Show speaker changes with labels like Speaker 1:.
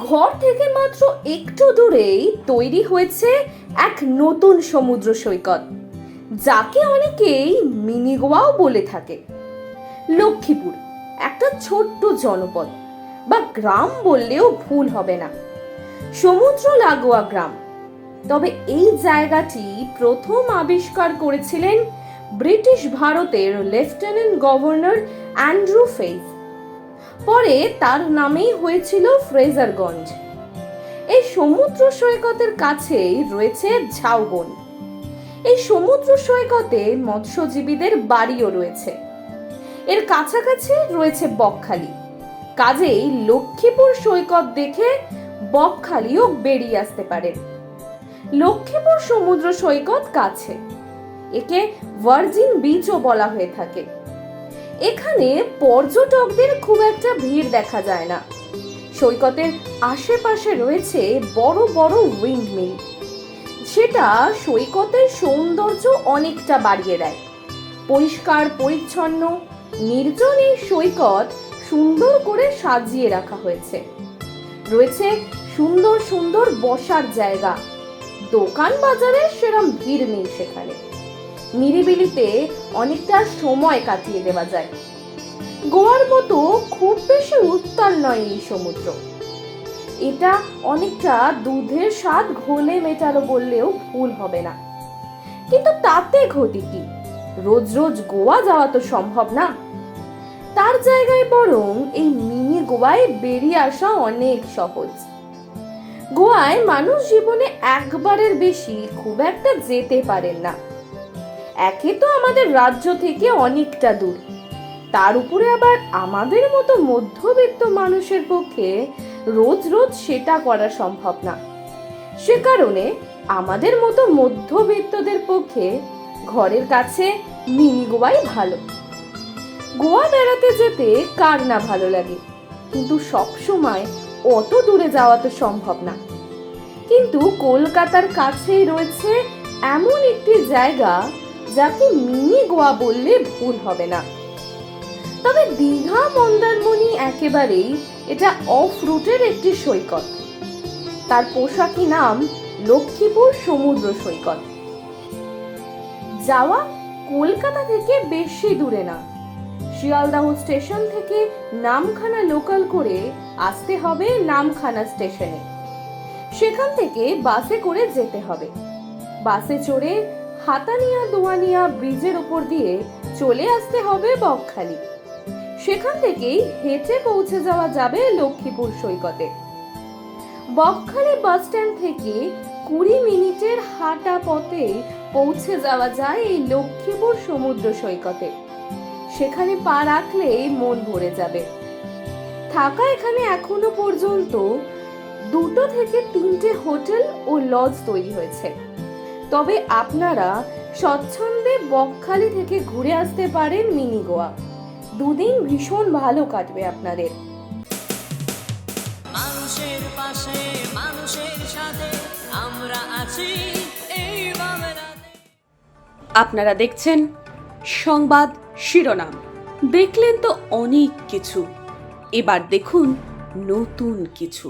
Speaker 1: ঘর থেকে মাত্র একটু দূরেই তৈরি হয়েছে এক নতুন সমুদ্র সৈকত, যাকে অনেকেই মিনি গোয়াও বলে থাকে। লক্ষ্মীপুর একটা ছোট্ট জনপদ বা গ্রাম বললেও ভুল হবে না, সমুদ্র লাগোয়া গ্রাম। তবে এই জায়গাটি প্রথম আবিষ্কার করেছিলেন ব্রিটিশ ভারতের লেফটেন্যান্ট গভর্নর অ্যান্ড্রু ফেজ। পরে তার নামেই হয়েছিল ফ্রেজারগঞ্জ। এই সমুদ্র সৈকতের কাছেই রয়েছে ঝাউবন। এই সমুদ্র সৈকতে মৎস্যজীবীদের বাড়িও রয়েছে। এর কাছাকাছি রয়েছে বকখালি। কাজেই লক্ষ্মীপুর সৈকত দেখে বকখালিও বেরিয়ে আসতে পারেন। লক্ষ্মীপুর সমুদ্র সৈকত কাছে, একে ভার্জিন বিচও বলা হয়ে থাকে। এখানে পর্যটকদের খুব একটা ভিড় দেখা যায় না। সৈকতের আশেপাশে রয়েছে বড় বড় উইন্ডমিল, সেটা সৈকতের সৌন্দর্য অনেকটা বাড়িয়ে দেয়। পরিষ্কার পরিচ্ছন্ন নির্জন এই সৈকত সুন্দর করে সাজিয়ে রাখা হয়েছে। রয়েছে সুন্দর সুন্দর বসার জায়গা, দোকান বাজারে সেরকম ভিড় নেই সেখানে। নিরিবিলিতে অনেকটা সময় কাটিয়ে দেওয়া যায়। গোয়ার মতো খুব বেশি উত্তাল নয় এই সমুদ্র। এটা অনেকটা দুধের স্বাদ ঘোলে মেটালো বললেও ভুল হবে না। কিন্তু তাতে ক্ষতি কি? রোজ রোজ গোয়া যাওয়া তো সম্ভব না। তার জায়গায় বরং এই মিনি গোয়ায় বেরিয়ে আসা অনেক সহজ। গোয়ায় মানুষ জীবনে একবারের বেশি খুব একটা যেতে পারেন না। একে তো আমাদের রাজ্য থেকে অনেকটা দূর, তার উপরে আবার আমাদের মতো মধ্যবিত্ত মানুষের পক্ষে রোজ রোজ সেটা করা সম্ভব না। সে কারণে আমাদের মতো মধ্যবিত্তদের পক্ষে ঘরের কাছে মিনি গোয়াই ভালো। গোয়া বেড়াতে যেতে কার না ভালো লাগে, কিন্তু সব সময় অত দূরে যাওয়া তো সম্ভব না। কিন্তু কলকাতার কাছেই রয়েছে এমন একটি জায়গা যাকে মিনি গোয়া বললে ভুল হবে না। তবে দীঘা মন্দারমণি একেবারেই এটা অফ রুটের একটি সৈকত। তার পোশাকি নাম লক্ষ্মীপুর সমুদ্র সৈকত। যাওয়া কলকাতা থেকে বেশি দূরে না। শিয়ালদাহ স্টেশন থেকে নামখানা লোকাল করে আসতে হবে নামখানা স্টেশনে। সেখান থেকে বাসে করে যেতে হবে। বাসে চড়ে হাতানিয়া দোয়ানিয়া ব্রিজের উপর দিয়ে চলে আসতে হবে বকখালি। সেখান থেকেই হেঁটে পৌঁছে যাওয়া যাবে লক্ষ্মীপুর সৈকতে। বকখালি বাস স্ট্যান্ড থেকে 20 মিনিটের হাঁটা পথে পৌঁছে যাওয়া যায় এই লক্ষ্মীপুর সমুদ্র সৈকতে। সেখানে পা রাখলেই মন ভরে যাবে। থাকা এখানে এখনো পর্যন্ত 2 থেকে 3টে হোটেল ও লজ তৈরি হয়েছে। তবে আপনারা স্বচ্ছন্দে বকখালি থেকে ঘুরে আসতে পারেন মিনি গোয়া। 2 দিন ভীষণ ভালো কাটবে আপনাদের।
Speaker 2: মানুষের পাশে মানুষের সাথে আমরা আছি এই বাংলাতে।
Speaker 3: আপনারা দেখছেন সংবাদ শিরোনাম। দেখলেন তো অনেক কিছু, এবার দেখুন নতুন কিছু।